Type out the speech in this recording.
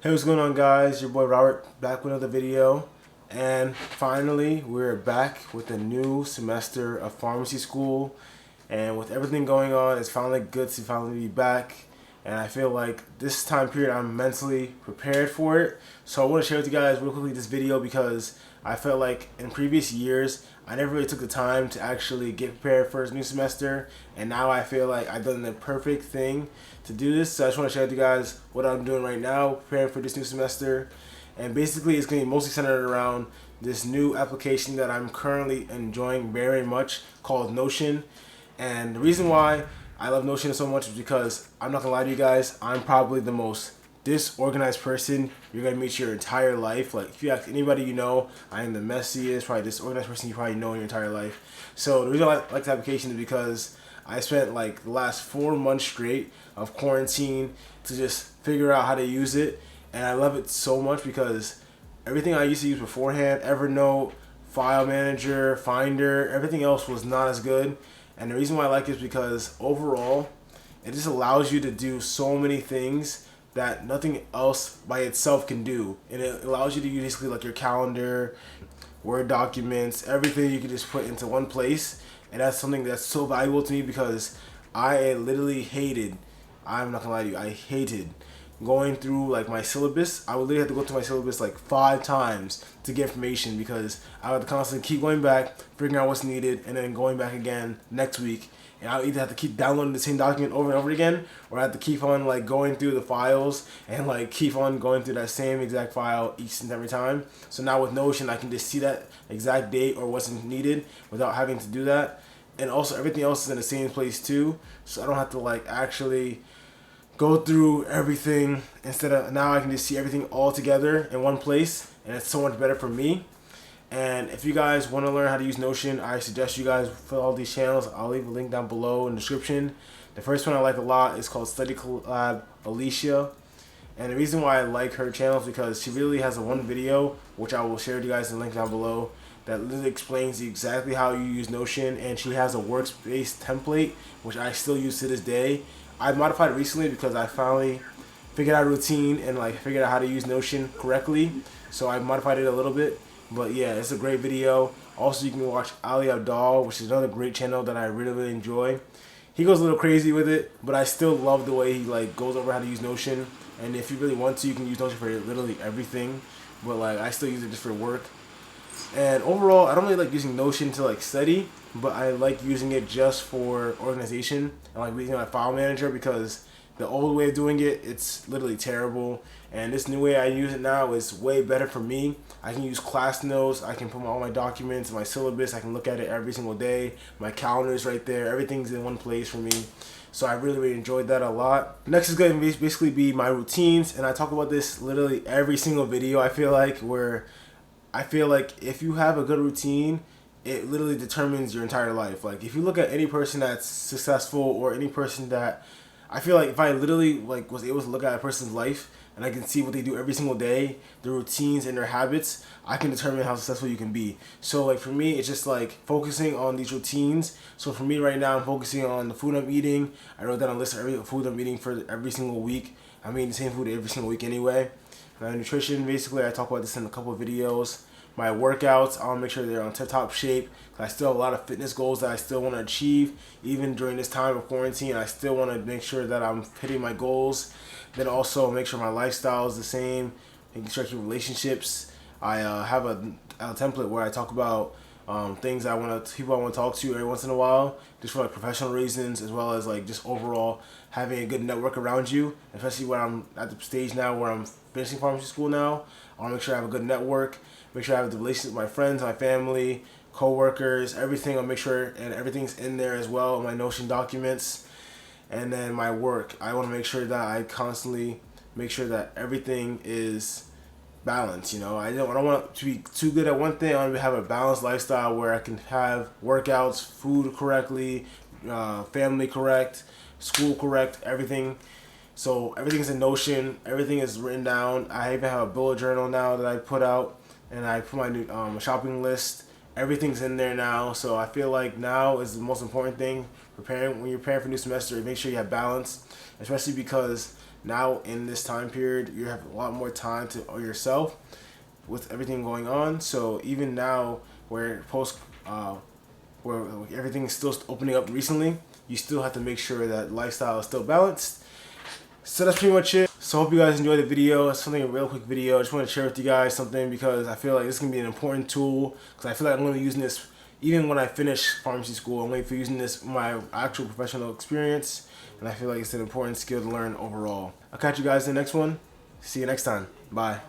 Hey, what's going on, guys? Your boy Robert back with another video, and finally we're back with a new semester of pharmacy school. And with everything going on, it's finally good to finally be back. And I feel like this time period I'm mentally prepared for it. So I want to share with you guys real quickly this video because I felt like in previous years I never really took the time to actually get prepared for this new semester, and now I feel like I've done the perfect thing to do this. So I just want to share with you guys what I'm doing right now, preparing for this new semester. And basically it's going to be mostly centered around this new application that I'm currently enjoying very much called Notion. And the reason why I love Notion so much is because I'm not gonna lie to you guys, I'm probably the most disorganized person you're gonna meet your entire life. Like if you ask anybody you know, I am the messiest, probably disorganized person you probably know in your entire life. So the reason I like this application is because I spent like the last 4 months straight of quarantine to just figure out how to use it, and I love it so much because everything I used to use beforehand, Evernote, File Manager, Finder, everything else was not as good. And the reason why I like it is because overall, it just allows you to do so many things that nothing else by itself can do. And it allows you to use basically like your calendar, Word documents, everything you can just put into one place. And that's something that's so valuable to me because I literally hated, I'm not gonna lie to you, I hated going through like my syllabus. I would literally have to go through my syllabus like 5 times to get information because I would constantly keep going back, figuring out what's needed, and then going back again next week. And I would either have to keep downloading the same document over and over again, or I have to keep on like going through the files and like keep on going through that same exact file each and every time. So now with Notion, I can just see that exact date or what's needed without having to do that. And also everything else is in the same place too, so I don't have to like actually go through everything. Instead of now I can just see everything all together in one place, and it's so much better for me. And if you guys want to learn how to use Notion, I suggest you guys follow these channels. I'll leave a link down below in the description. The first one I like a lot is called Study Collab Alicia. And the reason why I like her channel is because she really has a one video, which I will share with you guys in the link down below, that literally explains exactly how you use Notion. And she has a workspace template, which I still use to this day. I modified it recently because I finally figured out a routine and like figured out how to use Notion correctly. So I modified it a little bit. But yeah, it's a great video. Also, you can watch Ali Abdal, which is another great channel that I really, really enjoy. He goes a little crazy with it, but I still love the way he like goes over how to use Notion. And if you really want to, you can use Notion for literally everything. But like I still use it just for work. And overall, I don't really like using Notion to like study, but I like using it just for organization and like using my file manager because the old way of doing it, it's literally terrible. And this new way I use it now is way better for me. I can use class notes, I can put all my documents, my syllabus, I can look at it every single day. My calendar is right there, everything's in one place for me. So I really, really enjoyed that a lot. Next is going to basically be my routines, and I talk about this literally every single video, I feel like, where I feel like if you have a good routine, it literally determines your entire life. Like if you look at any person that's successful or any person that I feel like if I literally like was able to look at a person's life and I can see what they do every single day, their routines and their habits, I can determine how successful you can be. So like for me, it's just like focusing on these routines. So for me right now, I'm focusing on the food I'm eating. I wrote down a list of every food I'm eating for every single week. I'm eating the same food every single week anyway. My nutrition, basically, I talk about this in a couple of videos. My workouts, I want to make sure they're on tip-top shape. I still have a lot of fitness goals that I still want to achieve. Even during this time of quarantine, I still want to make sure that I'm hitting my goals. Then also make sure my lifestyle is the same. Making sure I keep relationships. I have a template where I talk about things people I want to talk to every once in a while, just for like professional reasons, as well as like just overall having a good network around you. Especially when I'm at the stage now where I'm finishing pharmacy school now, I want to make sure I have a good network, make sure I have the relationship with my friends, my family, co-workers, everything. I'll make sure and everything's in there as well, my Notion documents. And then my work, I want to make sure that I constantly make sure that everything is balance. You know, I don't want to be too good at one thing. I want to have a balanced lifestyle where I can have workouts, food correctly, family correct, school correct, everything. So everything's in Notion. Everything is written down. I even have a bullet journal now that I put out, and I put my new shopping list. Everything's in there now. So I feel like now is the most important thing. When you're preparing for new semester, make sure you have balance, especially because now in this time period, you have a lot more time to yourself with everything going on. So even now, where everything is still opening up recently, you still have to make sure that lifestyle is still balanced. So that's pretty much it. So I hope you guys enjoyed the video. It's something a real quick video. I just want to share with you guys something because I feel like this can be an important tool, because I feel like I'm going to be using this even when I finish pharmacy school. I'm going to be using this in my actual professional experience, and I feel like it's an important skill to learn overall. I'll catch you guys in the next one. See you next time. Bye.